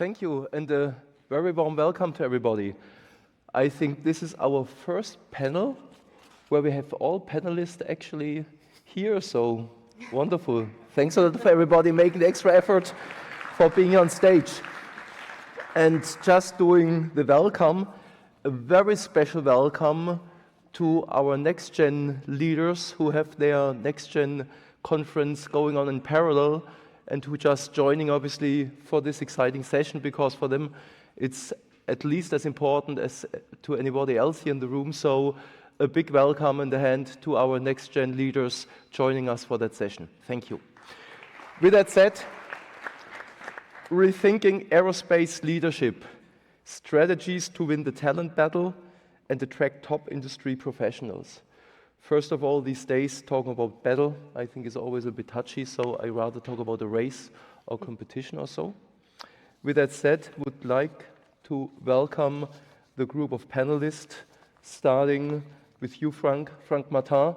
Thank you, and a very warm welcome to everybody. I think this is our first panel where we have all panelists actually here, so wonderful. Thanks a lot for everybody making the extra effort for being on stage. And just doing the welcome, a very special welcome to our next-gen leaders who have their next-gen conference going on in parallel and who just joining obviously for this exciting session, because for them it's at least as important as to anybody else here in the room. So a big welcome in the hand to our next-gen leaders joining us for that session. Thank you. With that said, Rethinking Aerospace Leadership, Strategies to Win the Talent Battle and Attract Top Industry Professionals. First of all, these days, talking about battle, I think is always a bit touchy, so I rather talk about a race or competition or so. With that said, would like to welcome the group of panelists, starting with you, Franck Martin,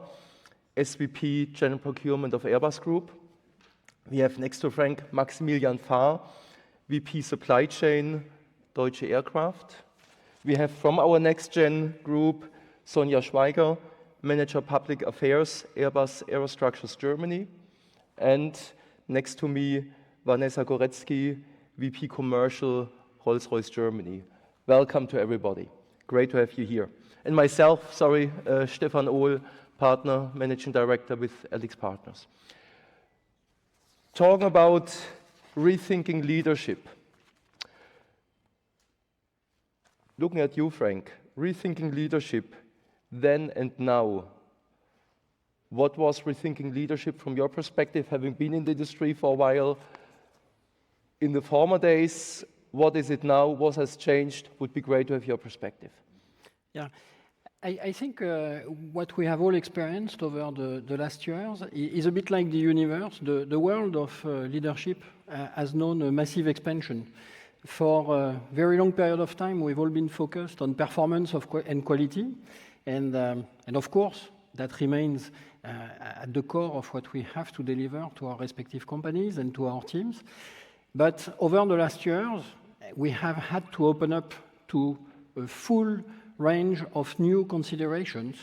SVP General Procurement of Airbus Group. We have next to Franck, Maximilian Fahr, VP Supply Chain, Deutsche Aircraft. We have from our next-gen group, Sonja Schweicker, Manager Public Affairs, Airbus Aerostructures Germany. And next to me, Vanessa Goretzki, VP Commercial, Rolls-Royce Germany. Welcome to everybody. Great to have you here. And myself, Stefan Ohl, Partner, Managing Director with Alex Partners. Talking about rethinking leadership. Looking at you, Franck, rethinking leadership then and now. What was rethinking leadership from your perspective, having been in the industry for a while? In the former days, what is it now? What has changed? Would be great to have your perspective. Yeah, I think what we have all experienced over the last years is a bit like the universe. The world of leadership has known a massive expansion. For a very long period of time, we've all been focused on performance and quality. And of course, that remains at the core of what we have to deliver to our respective companies and to our teams. But over the last years, we have had to open up to a full range of new considerations,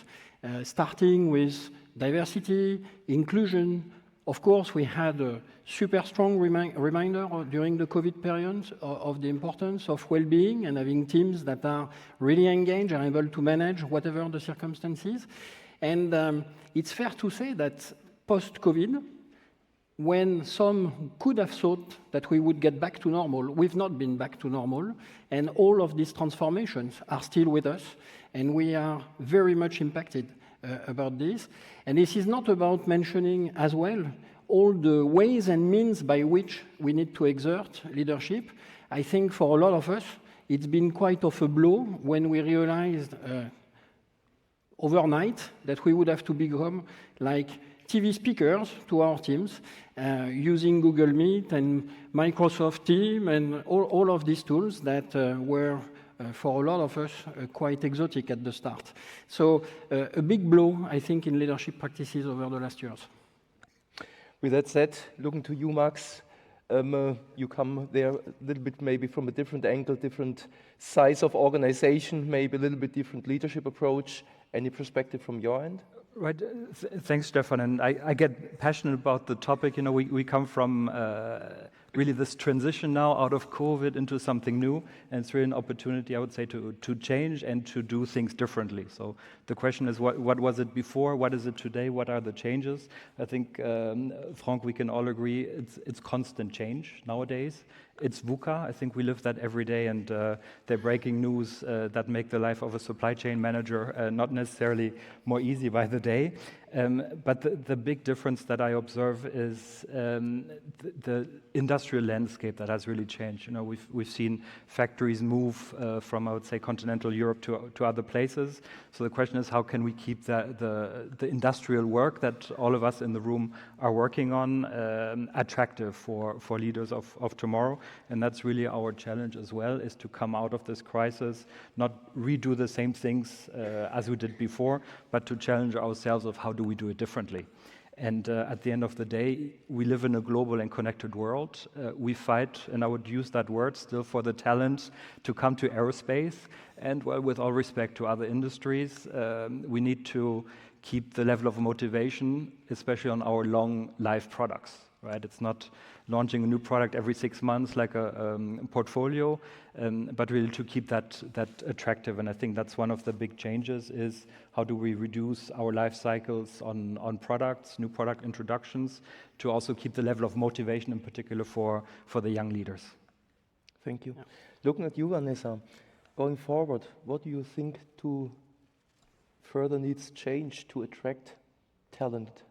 starting with diversity, inclusion. Of course, we had a super strong reminder during the COVID period of the importance of well-being and having teams that are really engaged and able to manage whatever the circumstances. And it's fair to say that post-COVID, when some could have thought that we would get back to normal, we've not been back to normal, and all of these transformations are still with us, and we are very much impacted about this. And this is not about mentioning as well all the ways and means by which we need to exert leadership. I think for a lot of us, it's been quite of a blow when we realized overnight that we would have to become like TV speakers to our teams, using Google Meet and Microsoft Teams and all of these tools that were for a lot of us, quite exotic at the start. So a big blow, I think, in leadership practices over the last years. With that said, looking to you, Max, you come there a little bit maybe from a different angle, different size of organization, maybe a little bit different leadership approach. Any perspective from your end? Right. Thanks, Stefan. And I get passionate about the topic. You know, we come from really this transition now out of COVID into something new. And it's really an opportunity, I would say, to change and to do things differently. So the question is, what was it before? What is it today? What are the changes? I think, Franck, we can all agree it's constant change nowadays. It's VUCA. I think we live that every day, and they're breaking news that make the life of a supply chain manager not necessarily more easy by the day. But the big difference that I observe is the industrial landscape that has really changed. You know, we've seen factories move from, I would say, continental Europe to other places. So the question is, how can we keep the industrial work that all of us in the room are working on attractive for leaders of tomorrow? And that's really our challenge as well, is to come out of this crisis, not redo the same things as we did before, but to challenge ourselves of how do we do it differently. And at the end of the day, we live in a global and connected world. We fight, and I would use that word still, for the talent to come to aerospace. And well, with all respect to other industries, we need to keep the level of motivation, especially on our long life products, right? It's not launching a new product every 6 months like a portfolio, but really to keep that attractive. And I think that's one of the big changes, is how do we reduce our life cycles on products, new product introductions, to also keep the level of motivation in particular for the young leaders. Thank you. Yeah. Looking at you, Vanessa, going forward, what do you think to further needs change to attract talent?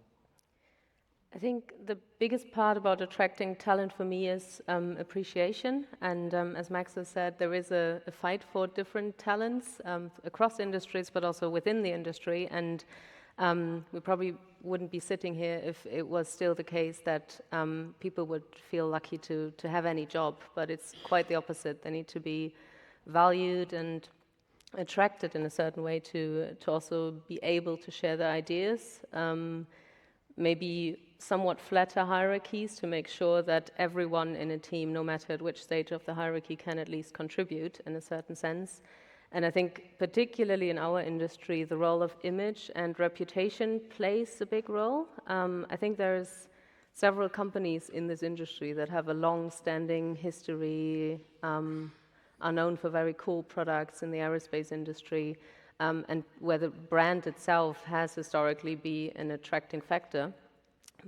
I think the biggest part about attracting talent for me is appreciation. And as Max has said, there is a fight for different talents across industries, but also within the industry. And we probably wouldn't be sitting here if it was still the case that people would feel lucky to have any job. But it's quite the opposite. They need to be valued and attracted in a certain way to also be able to share their ideas. Maybe somewhat flatter hierarchies to make sure that everyone in a team, no matter at which stage of the hierarchy, can at least contribute in a certain sense. And I think particularly in our industry, the role of image and reputation plays a big role. I think there's several companies in this industry that have a long-standing history, are known for very cool products in the aerospace industry, and where the brand itself has historically been an attracting factor.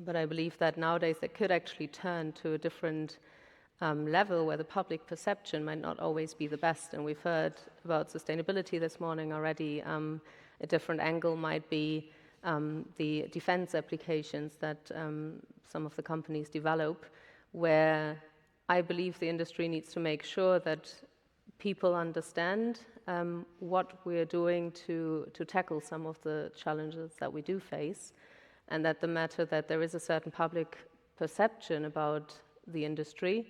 But I believe that nowadays they could actually turn to a different level where the public perception might not always be the best. And we've heard about sustainability this morning already. A different angle might be the defense applications that some of the companies develop, where I believe the industry needs to make sure that people understand what we're doing to tackle some of the challenges that we do face, and that the matter that there is a certain public perception about the industry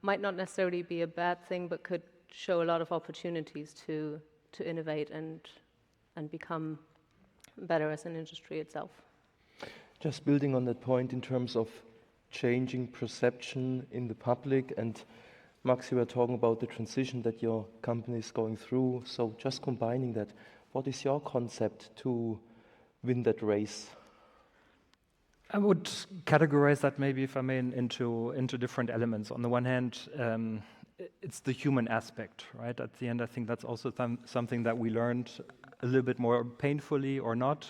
might not necessarily be a bad thing, but could show a lot of opportunities to innovate and become better as an industry itself. Just building on that point in terms of changing perception in the public, and Max, you were talking about the transition that your company is going through. So just combining that, what is your concept to win that race? I would categorize that, maybe, if I may, into different elements. On the one hand, it's the human aspect, right? At the end, I think that's also something that we learned a little bit more painfully or not,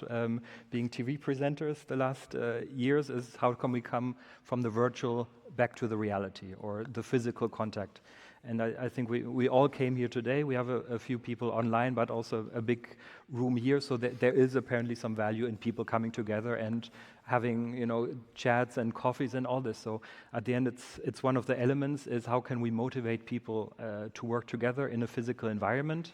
being TV presenters the last years, is how can we come from the virtual back to the reality or the physical contact. And I think we all came here today. We have a few people online, but also a big room here. So there is apparently some value in people coming together and having, chats and coffees and all this. So at the end, it's one of the elements, is how can we motivate people to work together in a physical environment.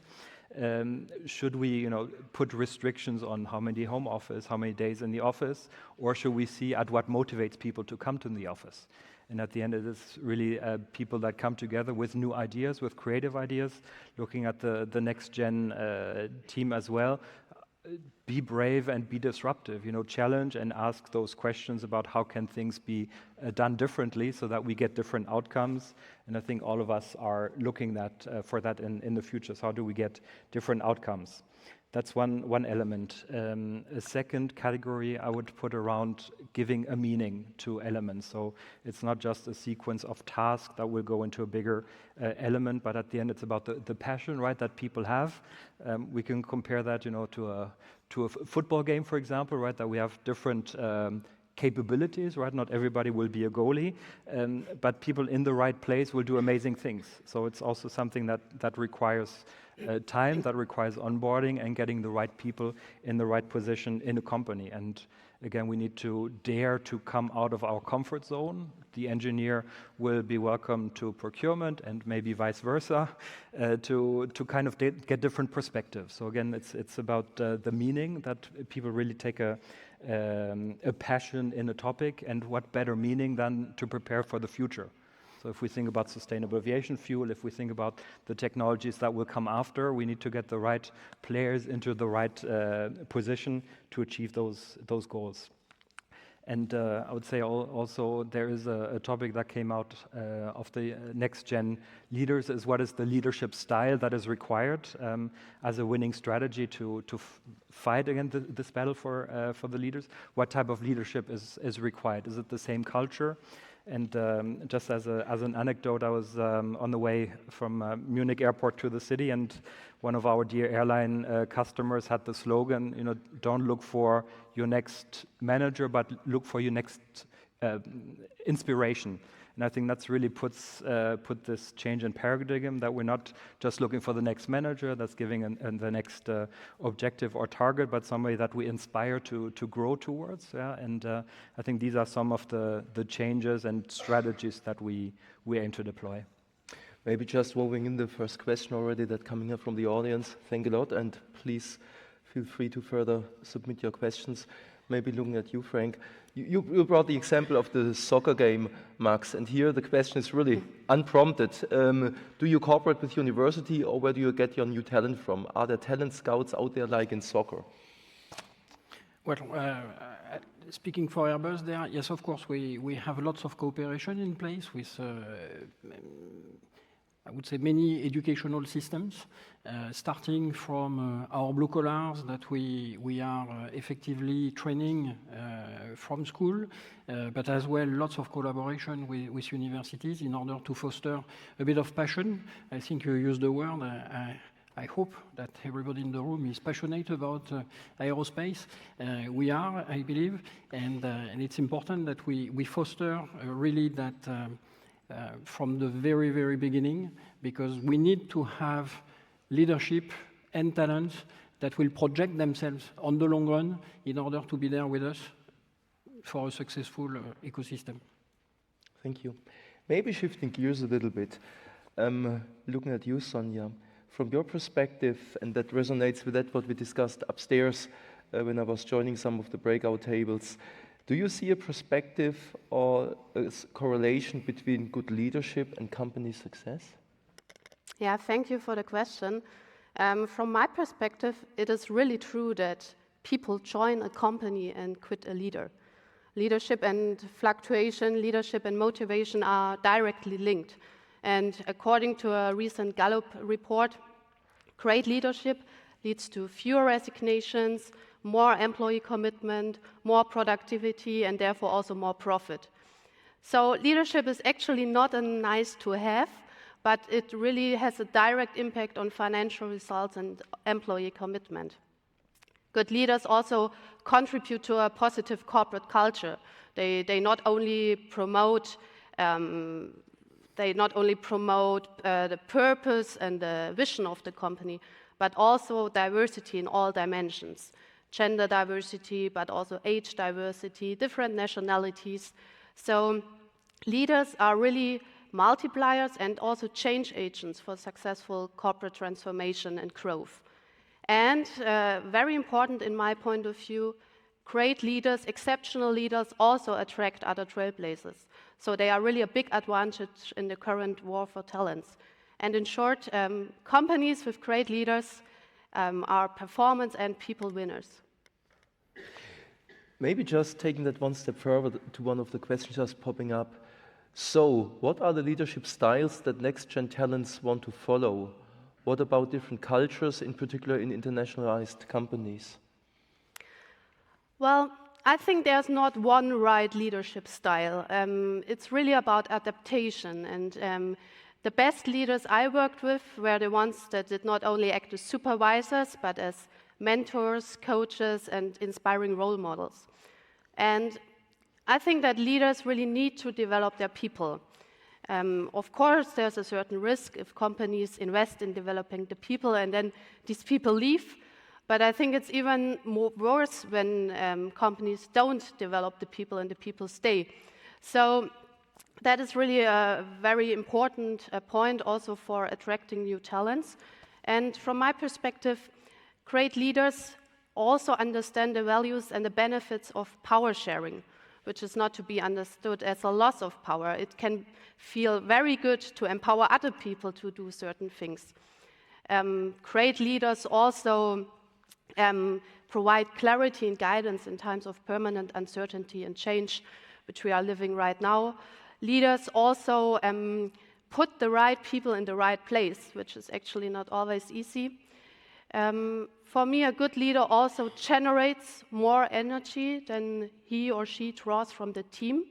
Should we, put restrictions on how many home office, how many days in the office, or should we see at what motivates people to come to the office? And at the end, it is really people that come together with new ideas, with creative ideas, looking at the next gen team as well. Be brave and be disruptive, challenge and ask those questions about how can things be done differently so that we get different outcomes. And I think all of us are looking for that in the future. So how do we get different outcomes? That's one element. A second category I would put around giving a meaning to elements. So it's not just a sequence of tasks that will go into a bigger element, but at the end it's about the passion, right, that people have. We can compare that, to a football game, for example, right, that we have different capabilities, right? Not everybody will be a goalie, but people in the right place will do amazing things. So it's also something that requires time, that requires onboarding and getting the right people in the right position in a company. And again, we need to dare to come out of our comfort zone. The engineer will be welcome to procurement, and maybe vice versa, to kind of get different perspectives. So again, it's about the meaning, that people really take a passion in a topic, and what better meaning than to prepare for the future. So if we think about sustainable aviation fuel, if we think about the technologies that will come after, we need to get the right players into the right position to achieve those goals. And I would say also there is a topic that came out of the next gen leaders is what is the leadership style that is required as a winning strategy to fight against this battle for the leaders. What type of leadership is required? Is it the same culture? And just as an anecdote, I was on the way from Munich airport to the city, and one of our dear airline customers had the slogan, you know, don't look for your next manager, but look for your next inspiration. And I think that's really put this change in paradigm, that we're not just looking for the next manager that's giving the next objective or target, but somebody that we inspire to grow towards. Yeah? And I think these are some of the changes and strategies that we aim to deploy. Maybe just moving in the first question already that coming up from the audience. Thank you a lot, and please feel free to further submit your questions. Maybe looking at you, Frank. You brought the example of the soccer game, Max, and here the question is really unprompted. Do you cooperate with university, or where do you get your new talent from? Are there talent scouts out there like in soccer? Well, speaking for Airbus there, yes, of course, we have lots of cooperation in place with I would say many educational systems, starting from our blue collars that we are effectively training from school, but as well lots of collaboration with universities in order to foster a bit of passion. I think you used the word. I hope that everybody in the room is passionate about aerospace. We are, I believe, and it's important that we foster really that from the very, very beginning, because we need to have leadership and talents that will project themselves on the long run in order to be there with us for a successful ecosystem. Thank you. Maybe shifting gears a little bit, looking at you, Sonja, from your perspective, and that resonates with that what we discussed upstairs when I was joining some of the breakout tables. Do you see a perspective or a correlation between good leadership and company success? Yeah, thank you for the question. From my perspective, it is really true that people join a company and quit a leader. Leadership and fluctuation, leadership and motivation are directly linked. And according to a recent Gallup report, great leadership leads to fewer resignations, more employee commitment, more productivity, and therefore also more profit. So leadership is actually not a nice to have, but it really has a direct impact on financial results and employee commitment. Good leaders also contribute to a positive corporate culture. They not only promote the purpose and the vision of the company, but also diversity in all dimensions. Gender diversity, but also age diversity, different nationalities. So leaders are really multipliers and also change agents for successful corporate transformation and growth. And very important in my point of view, great leaders, exceptional leaders also attract other trailblazers. So they are really a big advantage in the current war for talents. And in short, companies with great leaders are performance and people winners. Maybe just taking that one step further to one of the questions just popping up. So, what are the leadership styles that next-gen talents want to follow? What about different cultures, in particular in internationalized companies? Well, I think there's not one right leadership style. It's really about adaptation. And the best leaders I worked with were the ones that did not only act as supervisors, but as mentors, coaches, and inspiring role models. And I think that leaders really need to develop their people. Of course, there's a certain risk if companies invest in developing the people and then these people leave. But I think it's even worse when companies don't develop the people and the people stay. So that is really a very important point also for attracting new talents. And from my perspective, great leaders also understand the values and the benefits of power sharing, which is not to be understood as a loss of power. It can feel very good to empower other people to do certain things. Great leaders also provide clarity and guidance in times of permanent uncertainty and change, which we are living right now. Leaders also put the right people in the right place, which is actually not always easy. For me, a good leader also generates more energy than he or she draws from the team.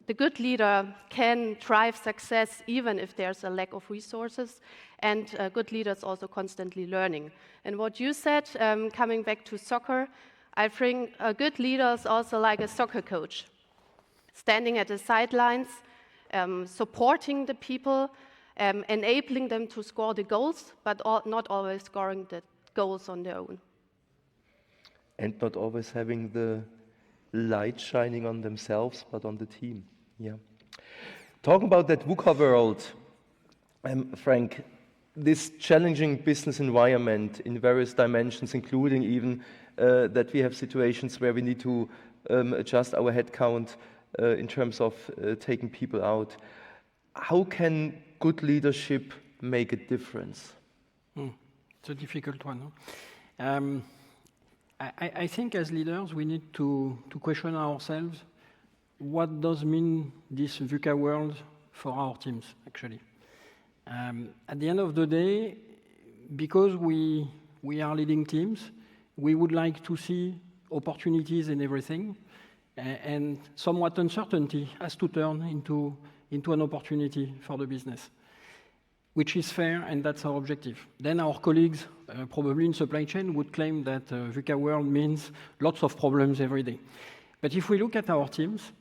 The good leader can drive success even if there's a lack of resources, and a good leader is also constantly learning. And what you said, coming back to soccer, I think a good leader is also like a soccer coach, standing at the sidelines, supporting the people, enabling them to score the goals, but not always scoring the goals on their own. And not always having the light shining on themselves, but on the team. Yeah. Talking about that VUCA world, Franck, this challenging business environment in various dimensions, including even that we have situations where we need to adjust our headcount in terms of taking people out. How can good leadership make a difference? It's a difficult one. Huh? I think as leaders we need to question ourselves what does mean this VUCA world for our teams, actually. At the end of the day, because we are leading teams, we would like to see opportunities in everything, and somewhat uncertainty has to turn into an opportunity for the business, which is fair, and that's our objective. Then our colleagues, probably in supply chain, would claim that VUCA world means lots of problems every day. But if we look at our teams,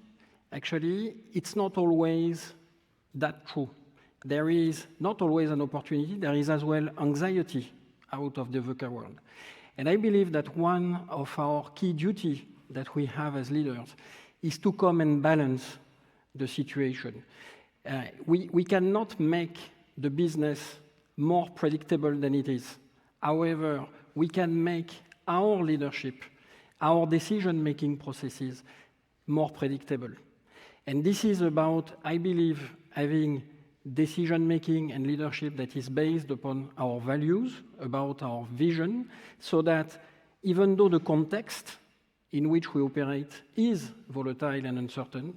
actually, it's not always that true. There is not always an opportunity, there is as well anxiety out of the VUCA world. And I believe that one of our key duties that we have as leaders is to come and balance the situation. We cannot make the business more predictable than it is. However, we can make our leadership, our decision-making processes more predictable. And this is about, I believe, having decision-making and leadership that is based upon our values, about our vision, so that even though the context in which we operate is volatile and uncertain,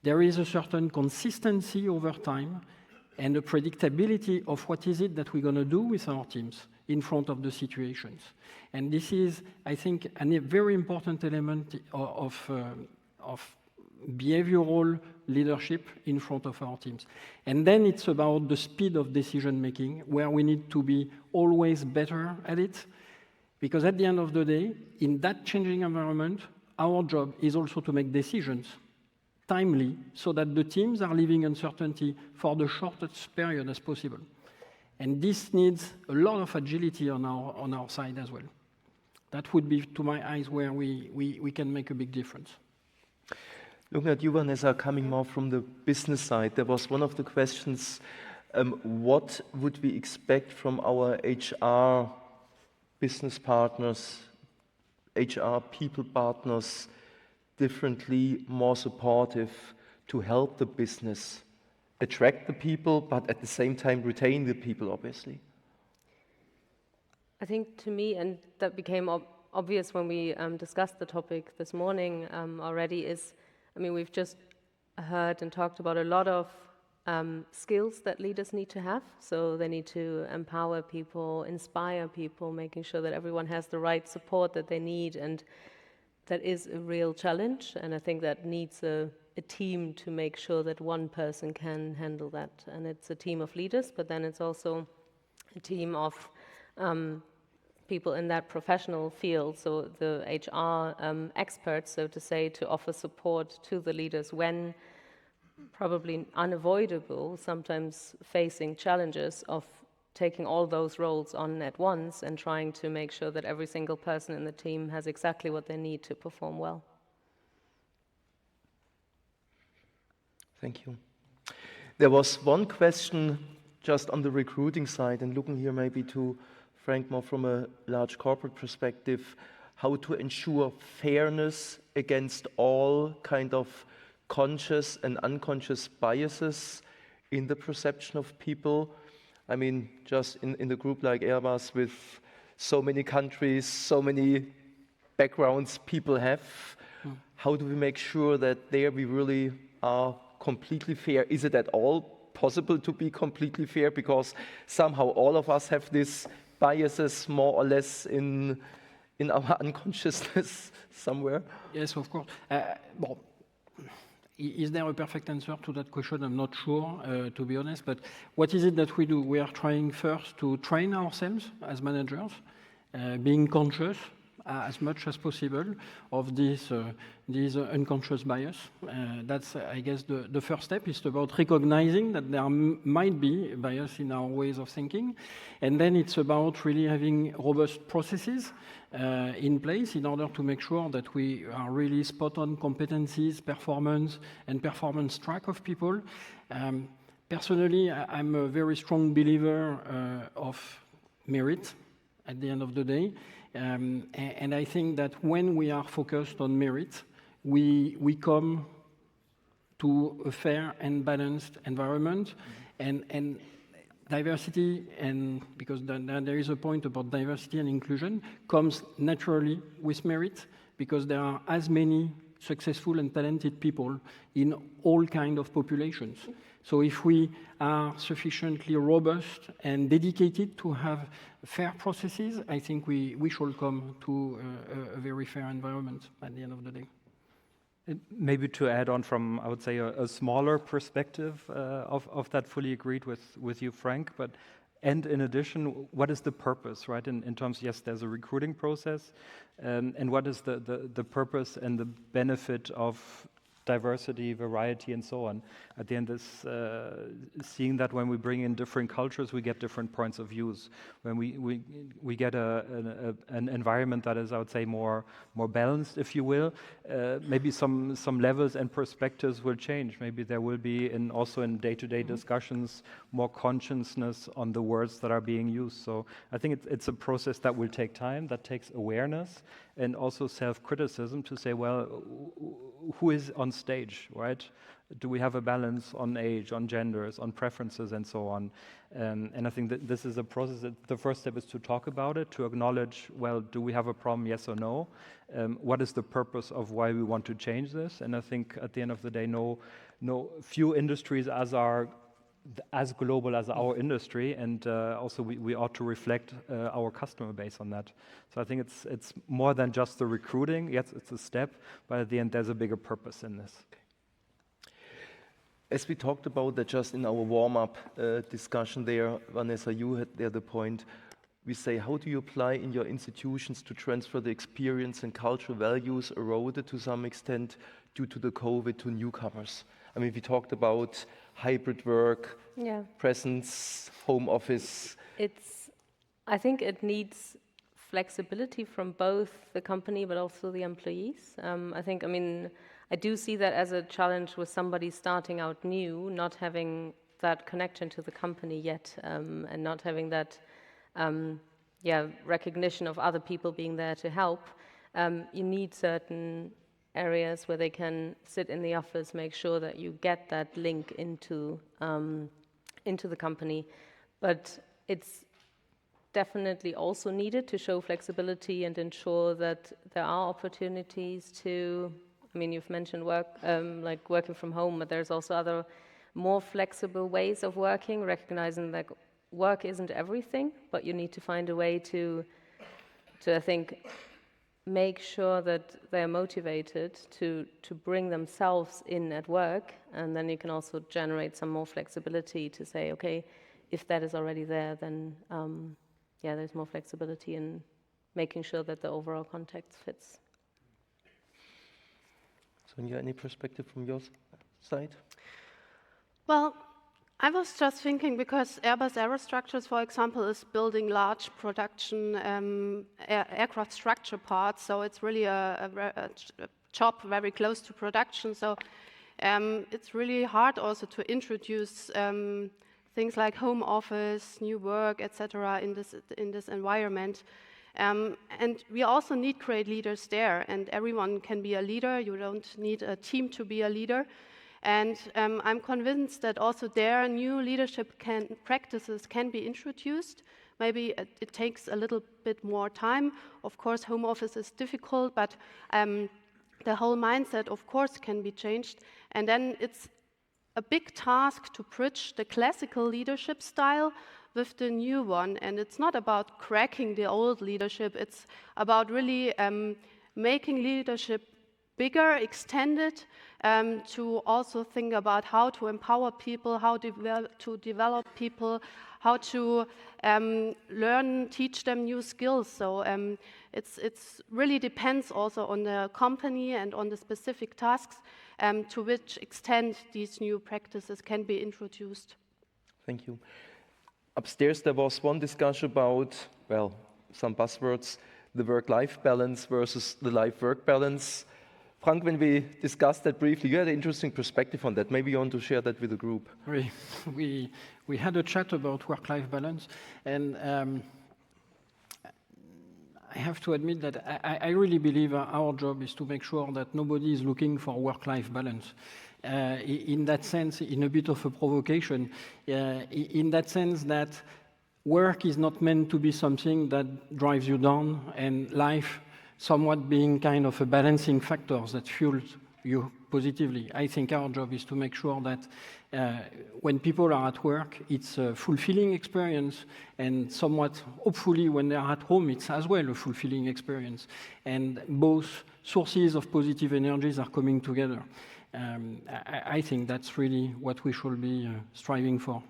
there is a certain consistency over time and a predictability of what is it that we're going to do with our teams in front of the situations. And this is, I think, a very important element of behavioral leadership in front of our teams. And then it's about the speed of decision-making, where we need to be always better at it, because at the end of the day, in that changing environment, our job is also to make decisions timely, so that the teams are living uncertainty for the shortest period as possible. And this needs a lot of agility on our side as well. That would be, to my eyes, where we can make a big difference. Looking at you, Vanessa, coming more from the business side, there was one of the questions, what would we expect from our HR business partners, HR people partners, differently, more supportive to help the business attract the people, but at the same time retain the people, obviously? I think to me, and that became obvious when we discussed the topic this morning already, is, I mean, we've just heard and talked about a lot of skills that leaders need to have. So they need to empower people, inspire people, making sure that everyone has the right support that they need, and that is a real challenge. And I think that needs a team to make sure that one person can handle that. And it's a team of leaders, but then it's also a team of people in that professional field, so the HR experts, so to say, to offer support to the leaders when probably unavoidable, sometimes facing challenges of taking all those roles on at once and trying to make sure that every single person in the team has exactly what they need to perform well. Thank you. There was one question just on the recruiting side, and looking here maybe to Franck more from a large corporate perspective, how to ensure fairness against all kind of conscious and unconscious biases in the perception of people. I mean, just in the group like Airbus with so many countries, so many backgrounds people have. How do we make sure that there we really are completely fair? Is it at all possible to be completely fair? Because somehow all of us have these biases more or less in our unconsciousness somewhere. Yes, of course. Well, is there a perfect answer to that question? I'm not sure, to be honest. But what is it that we do? We are trying first to train ourselves as managers, being conscious as much as possible of these unconscious bias. That's, I guess, the first step is about recognizing that there might be bias in our ways of thinking. And then it's about really having robust processes in place in order to make sure that we are really spot on competencies, performance, and performance track of people. Personally, I'm a very strong believer of merit at the end of the day. And I think that when we are focused on merit, we come to a fair and balanced environment, and diversity, and because there is a point about diversity and inclusion, comes naturally with merit, because there are as many successful and talented people in all kinds of populations. So if we are sufficiently robust and dedicated to have fair processes, I think we shall come to a very fair environment at the end of the day. Maybe to add on from, I would say, a smaller perspective of that, fully agreed with you, Frank. And in addition, what is the purpose, right? In terms, yes, there's a recruiting process, and what is the purpose and the benefit of diversity, variety, and so on. At the end, is seeing that when we bring in different cultures, we get different points of views. When we get an environment that is, I would say, more balanced, if you will, maybe some levels and perspectives will change. Maybe there will be, also in day-to-day discussions, more consciousness on the words that are being used. So I think it's a process that will take time, that takes awareness, and also self-criticism to say, well, who is on stage, right? Do we have a balance on age, on genders, on preferences, and so on? And I think that this is a process that the first step is to talk about it, to acknowledge, well, do we have a problem, yes or no? What is the purpose of why we want to change this? And I think at the end of the day, no few industries as global as our industry, and also we ought to reflect our customer base on that. So I think it's more than just the recruiting. Yes, it's a step, but at the end there's a bigger purpose in this. As we talked about that just in our warm-up discussion there, Vanessa, you had there the point, we say, how do you apply in your institutions to transfer the experience and cultural values eroded to some extent due to the COVID to newcomers? I mean, we talked about hybrid work, presence, home office. I think it needs flexibility from both the company but also the employees. I do see that as a challenge with somebody starting out new, not having that connection to the company yet, and not having that recognition of other people being there to help. You need certain areas where they can sit in the office, make sure that you get that link into the company. But it's definitely also needed to show flexibility and ensure that there are opportunities to, you've mentioned work, like working from home, but there's also other more flexible ways of working, recognizing that work isn't everything, but you need to find a way to I think, make sure that they're motivated to bring themselves in at work, and then you can also generate some more flexibility to say, okay, if that is already there, then there's more flexibility in making sure that the overall context fits. Sonja, any perspective from your side? Well, I was just thinking, because Airbus Aerostructures, for example, is building large production aircraft structure parts, so it's really a job very close to production. So it's really hard also to introduce things like home office, new work, etc. in this environment. And we also need great leaders there, and everyone can be a leader. You don't need a team to be a leader. And I'm convinced that also there new leadership practices can be introduced maybe it takes a little bit more time. Of course, home office is difficult, but the whole mindset, of course, can be changed. And then it's a big task to bridge the classical leadership style with the new one. And it's not about cracking the old leadership, it's about really making leadership bigger, extended, to also think about how to empower people, how to develop people, how to learn, teach them new skills. So it's really depends also on the company and on the specific tasks to which extent these new practices can be introduced. Thank you. Upstairs there was one discussion about, well, some buzzwords, the work-life balance versus the life-work balance. Franck, when we discussed that briefly, you had an interesting perspective on that. Maybe you want to share that with the group. We had a chat about work-life balance, and I have to admit that I really believe our job is to make sure that nobody is looking for work-life balance. In that sense, in a bit of a provocation, in that sense that work is not meant to be something that drives you down, and life somewhat being kind of a balancing factor that fuels you positively. I think our job is to make sure that when people are at work, it's a fulfilling experience, and somewhat, hopefully, when they're at home, it's as well a fulfilling experience. And both sources of positive energies are coming together. I think that's really what we should be striving for.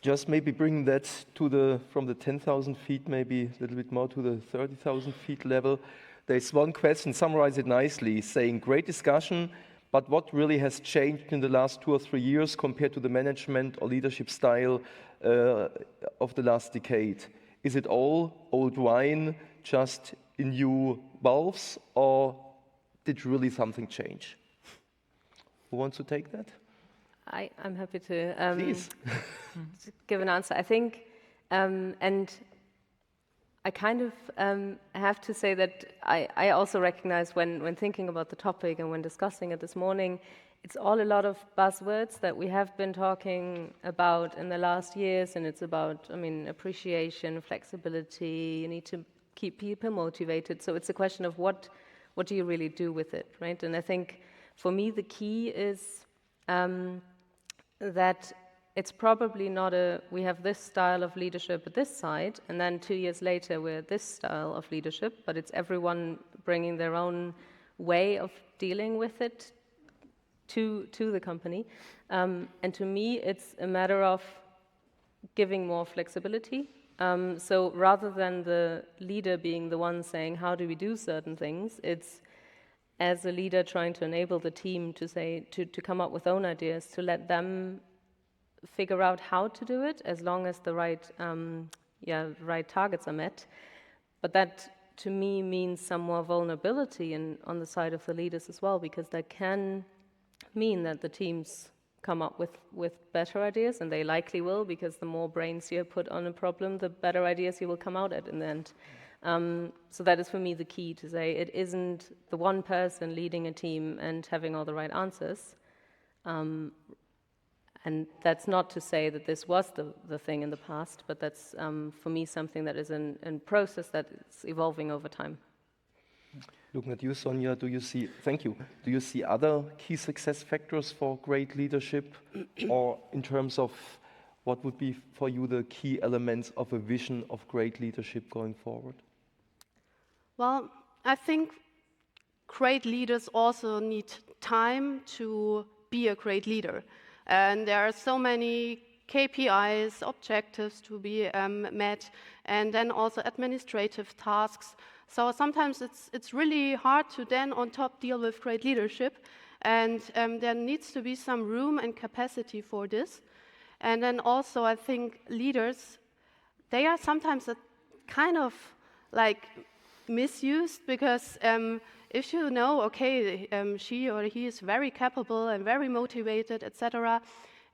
Just maybe bring that to from the 10,000 feet, maybe a little bit more to the 30,000 feet level. There's one question, summarize it nicely, saying great discussion, but what really has changed in the last 2 or 3 years compared to the management or leadership style of the last decade? Is it all old wine, just in new valves, or did really something change? Who wants to take that? I'm happy to Please. to give an answer. I think, and I kind of have to say that I also recognize when thinking about the topic and when discussing it this morning, it's all a lot of buzzwords that we have been talking about in the last years, and it's about, I mean, appreciation, flexibility, you need to keep people motivated. So it's a question of what do you really do with it, right? And I think for me the key is that it's probably not we have this style of leadership at this side, and then 2 years later we're this style of leadership, but it's everyone bringing their own way of dealing with it to the company. And to me, it's a matter of giving more flexibility. So rather than the leader being the one saying, how do we do certain things, it's as a leader trying to enable the team to say, to come up with own ideas, to let them figure out how to do it, as long as the right targets are met. But that, to me, means some more vulnerability on the side of the leaders as well, because that can mean that the teams come up with better ideas, and they likely will, because the more brains you put on a problem, the better ideas you will come out at in the end. So that is for me the key, to say it isn't the one person leading a team and having all the right answers. And that's not to say that this was the thing in the past, but that's for me something that is in process that is evolving over time. Looking at you, Sonja, thank you. Do you see other key success factors for great leadership, or in terms of what would be for you the key elements of a vision of great leadership going forward? Well, I think great leaders also need time to be a great leader. And there are so many KPIs, objectives to be met, and then also administrative tasks. So sometimes it's really hard to then on top deal with great leadership, and there needs to be some room and capacity for this. And then also I think leaders, they are sometimes kind of like misused, because if you know, okay, she or he is very capable and very motivated, etc.,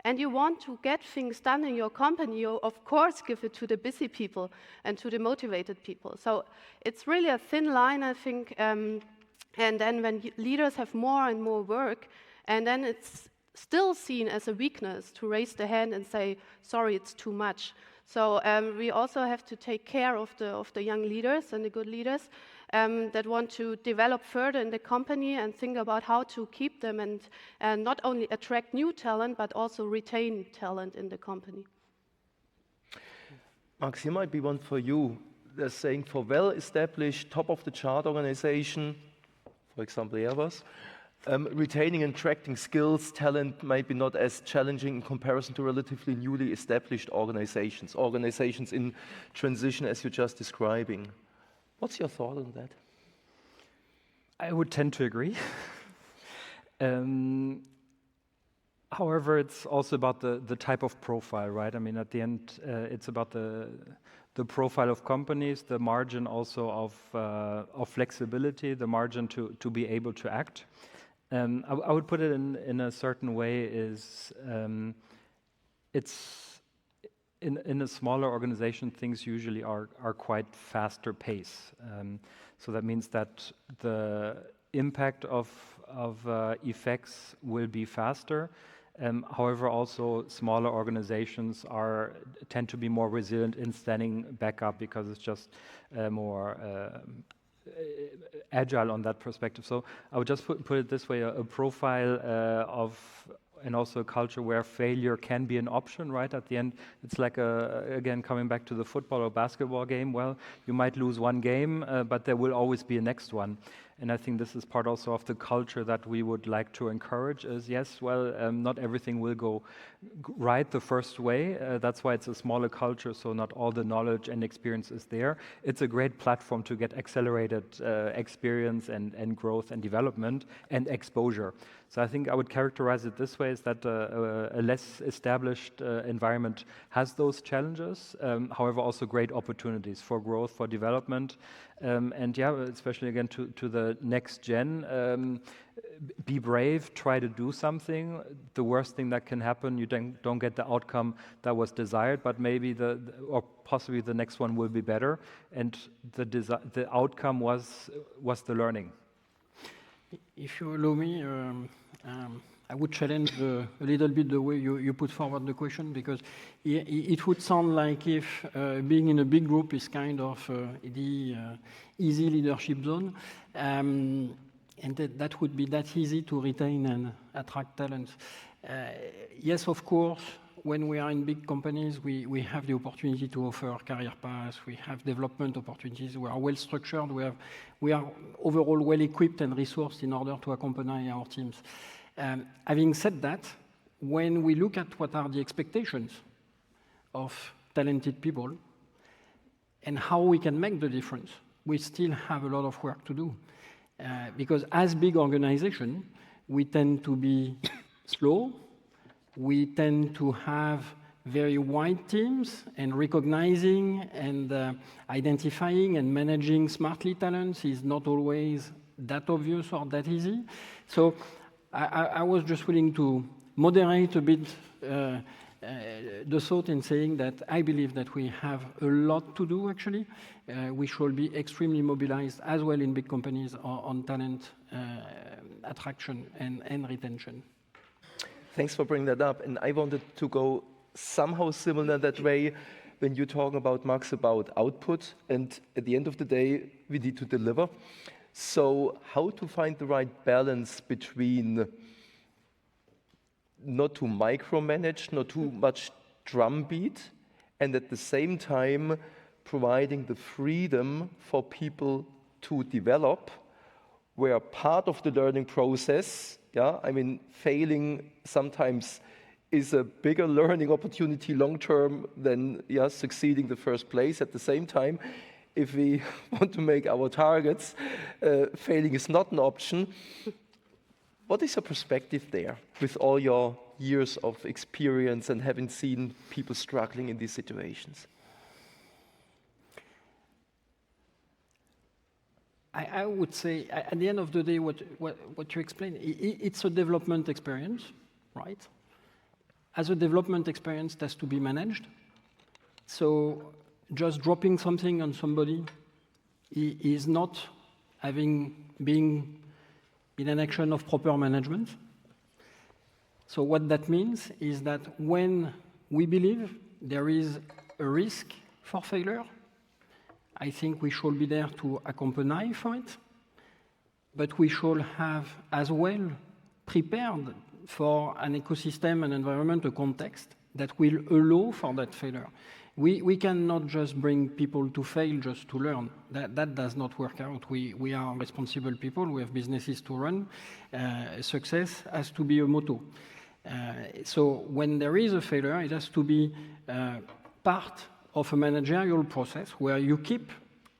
and you want to get things done in your company, you of course give it to the busy people and to the motivated people. So it's really a thin line, I think, and then when leaders have more and more work, and then it's still seen as a weakness to raise the hand and say, sorry, it's too much. So we also have to take care of the young leaders and the good leaders that want to develop further in the company and think about how to keep them and not only attract new talent, but also retain talent in the company. Max, here might be one for you. They're saying for well-established, top-of-the-chart organization, for example, Airbus, retaining and attracting skills, talent might be not as challenging in comparison to relatively newly established organizations in transition as you're just describing. What's your thought on that? I would tend to agree. However, it's also about the type of profile, right? I mean, at the end, it's about the profile of companies, the margin also of flexibility, the margin to be able to act. I would put it in a certain way is it's in a smaller organization, things usually are quite faster pace. So that means that the impact of effects will be faster. However, also smaller organizations tend to be more resilient in standing back up because it's just more agile on that perspective. So I would just put it this way: a profile and also a culture where failure can be an option, right? At the end, it's like, again, coming back to the football or basketball game. Well, you might lose one game, but there will always be a next one. And I think this is part also of the culture that we would like to encourage is, yes, well, not everything will go right the first way. That's why it's a smaller culture, so not all the knowledge and experience is there. It's a great platform to get accelerated experience and growth and development and exposure. So I think I would characterize it this way, is that a less established environment has those challenges, however, also great opportunities for growth, for development. And yeah, especially again to the next gen, be brave, try to do something. The worst thing that can happen, you don't get the outcome that was desired, but maybe or possibly the next one will be better. And the outcome was the learning. If you allow me, I would challenge a little bit the way you put forward the question, because it would sound like if being in a big group is kind of the easy leadership zone, and that would be that easy to retain and attract talent. Yes, of course, when we are in big companies, we have the opportunity to offer career paths, we have development opportunities, we are well structured, we are overall well equipped and resourced in order to accompany our teams. Having said that, when we look at what are the expectations of talented people and how we can make the difference, we still have a lot of work to do. Because as big organizations, we tend to be slow, we tend to have very wide teams, and recognizing and identifying and managing smartly talents is not always that obvious or that easy. So I was just willing to moderate a bit the thought in saying that I believe that we have a lot to do, actually. We should be extremely mobilized as well in big companies on talent attraction and retention. Thanks for bringing that up. And I wanted to go somehow similar that way when you talk about, Max, about output. And at the end of the day, we need to deliver. So how to find the right balance between not too micromanage, not too much drumbeat, and at the same time providing the freedom for people to develop, where part of the learning process, I mean, failing sometimes is a bigger learning opportunity long-term than succeeding the first place. At the same time, if we want to make our targets, failing is not an option. What is your perspective there with all your years of experience and having seen people struggling in these situations? I would say, at the end of the day, what you explained, it's a development experience, right? As a development experience, it has to be managed. So just dropping something on somebody is not being in an action of proper management. So what that means is that when we believe there is a risk for failure. I think we should be there to accompany for it, but we should have as well prepared for an ecosystem, an environment, a context that will allow for that failure. We cannot just bring people to fail just to learn. That does not work out. We are responsible people. We have businesses to run. Success has to be a motto. So when there is a failure, it has to be part of a managerial process where you keep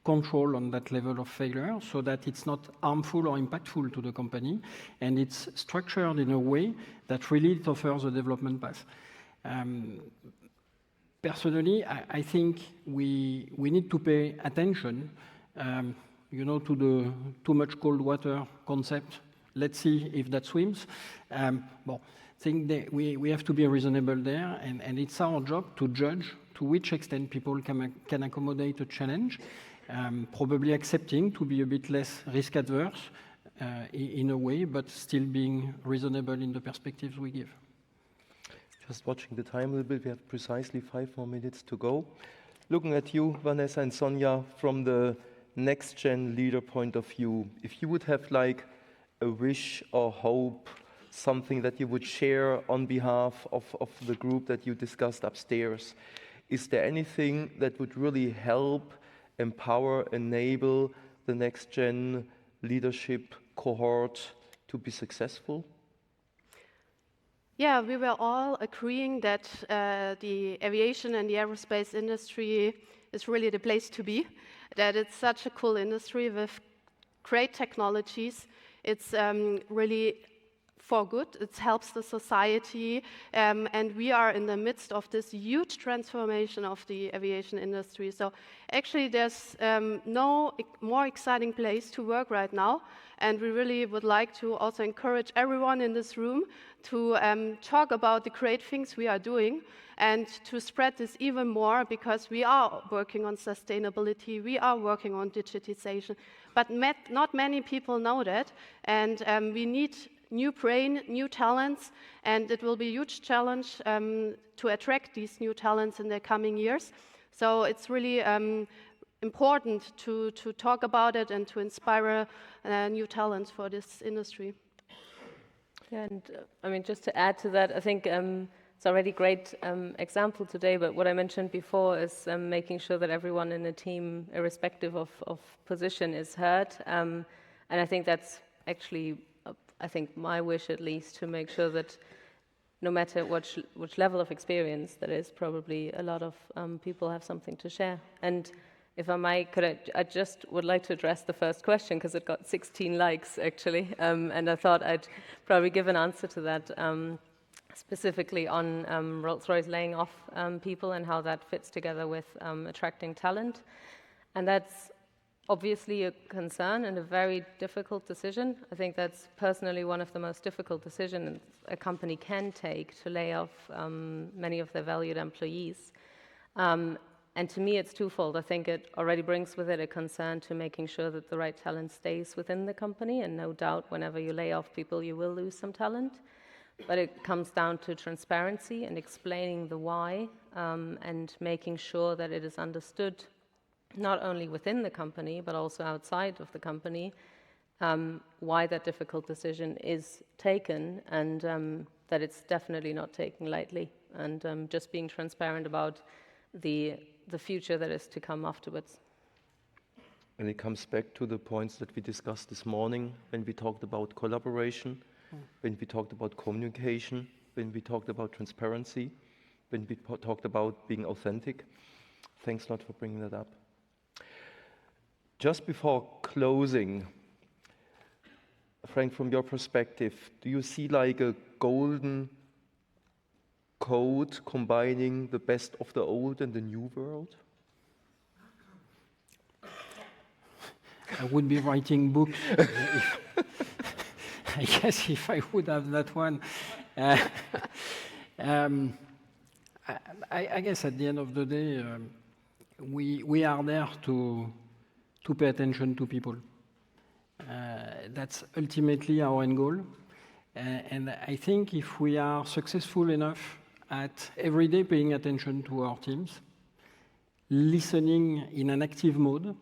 control on that level of failure so that it's not harmful or impactful to the company, and it's structured in a way that really offers a development path. Personally, I think we need to pay attention, to the too much cold water concept. Let's see if that swims. I think that we have to be reasonable there, and it's our job to judge to which extent people can accommodate a challenge, probably accepting to be a bit less risk adverse in a way, but still being reasonable in the perspectives we give. Just watching the time a little bit, we have precisely 5 more minutes to go. Looking at you, Vanessa and Sonja, from the next-gen leader point of view, if you would have like a wish or hope, something that you would share on behalf of the group that you discussed upstairs, is there anything that would really help, empower, enable the next-gen leadership cohort to be successful? Yeah, we were all agreeing that the aviation and the aerospace industry is really the place to be, that it's such a cool industry with great technologies. It's really for good. It helps the society, and we are in the midst of this huge transformation of the aviation industry. So actually there's no more exciting place to work right now, and we really would like to also encourage everyone in this room to talk about the great things we are doing and to spread this even more, because we are working on sustainability, we are working on digitization, but not many people know that, and we need new brain, new talents, and it will be a huge challenge to attract these new talents in the coming years. So it's really important to talk about it and to inspire new talents for this industry. Yeah, and I mean, just to add to that, I think it's already a great example today, but what I mentioned before is making sure that everyone in the team, irrespective of position, is heard. And I think that's actually, I think my wish at least, to make sure that no matter which level of experience there is, probably a lot of people have something to share. And if I might, I just would like to address the first question, because it got 16 likes actually, and I thought I'd probably give an answer to that, specifically on Rolls-Royce laying off people and how that fits together with attracting talent. And that's obviously a concern and a very difficult decision. I think that's personally one of the most difficult decisions a company can take, to lay off many of their valued employees. And to me, it's twofold. I think it already brings with it a concern to making sure that the right talent stays within the company, and no doubt whenever you lay off people, you will lose some talent. But it comes down to transparency and explaining the why, and making sure that it is understood not only within the company, but also outside of the company, why that difficult decision is taken, and that it's definitely not taken lightly, and just being transparent about the future that is to come afterwards. And it comes back to the points that we discussed this morning when we talked about collaboration, when we talked about communication, when we talked about transparency, when we talked about being authentic. Thanks a lot for bringing that up. Just before closing, Franck, from your perspective, do you see like a golden code combining the best of the old and the new world? I would be writing books. I guess if I would have that one. I guess at the end of the day, we are there to pay attention to people. That's ultimately our end goal. And I think if we are successful enough at every day paying attention to our teams, listening in an active mode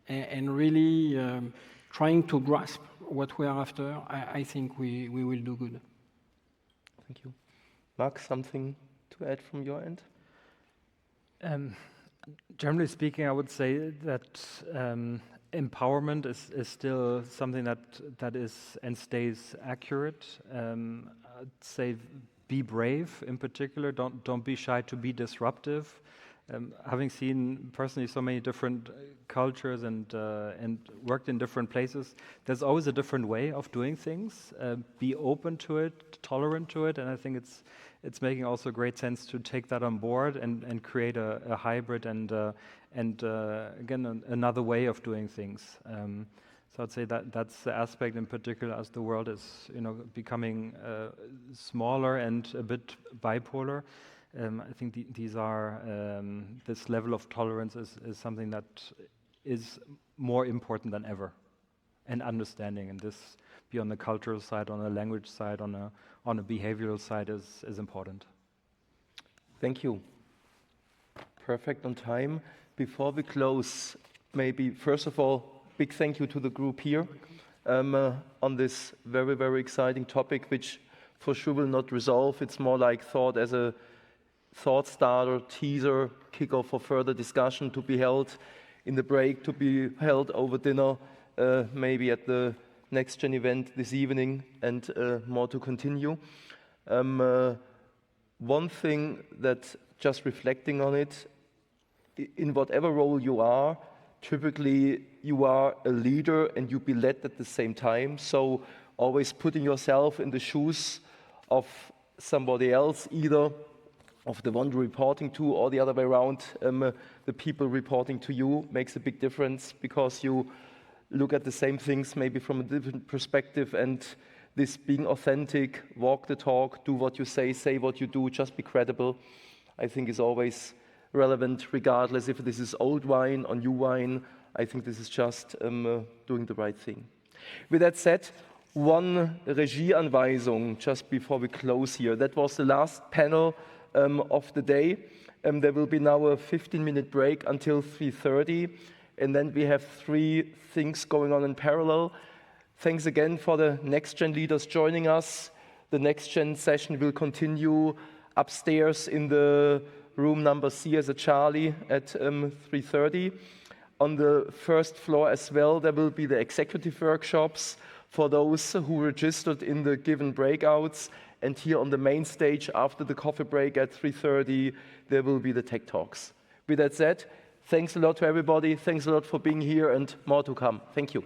and really trying to grasp what we are after, I think we will do good. Thank you. Mark, something to add from your end? Generally speaking, I would say that empowerment is still something that is and stays accurate. I'd say be brave in particular. Don't be shy to be disruptive. Having seen personally so many different cultures and worked in different places, there's always a different way of doing things. Be open to it, tolerant to it, and I think it's making also great sense to take that on board and create a hybrid and again another way of doing things. So I'd say that's the aspect in particular as the world is becoming smaller and a bit bipolar. I think these are this level of tolerance is something that is more important than ever, and understanding, and this be on the cultural side, on the language side, on a behavioral side is important. Thank you. Perfect on time. Before we close, maybe first of all, big thank you to the group here on this very, very exciting topic, which for sure will not resolve. It's more like thought as a thought starter, teaser, kickoff for further discussion to be held in the break, to be held over dinner, maybe at the Next Gen event this evening, and more to continue. One thing that, just reflecting on it, in whatever role you are, typically you are a leader and you be led at the same time. So always putting yourself in the shoes of somebody else, either of the one reporting to or the other way around, the people reporting to you makes a big difference, because you look at the same things maybe from a different perspective, and this being authentic, walk the talk, do what you say what you do, just be credible, I think is always relevant, regardless if this is old wine or new wine. I think this is just doing the right thing. With that said, one Regieanweisung just before we close here. That was the last panel of the day. There will be now a 15-minute break until 3:30, and then we have 3 things going on in parallel. Thanks again for the Next Gen leaders joining us. The Next Gen session will continue upstairs in the room number C as a Charlie at 3:30. On the first floor as well, there will be the executive workshops for those who registered in the given breakouts. And here on the main stage, after the coffee break at 3:30, there will be the tech talks. With that said, thanks a lot to everybody. Thanks a lot for being here, and more to come. Thank you.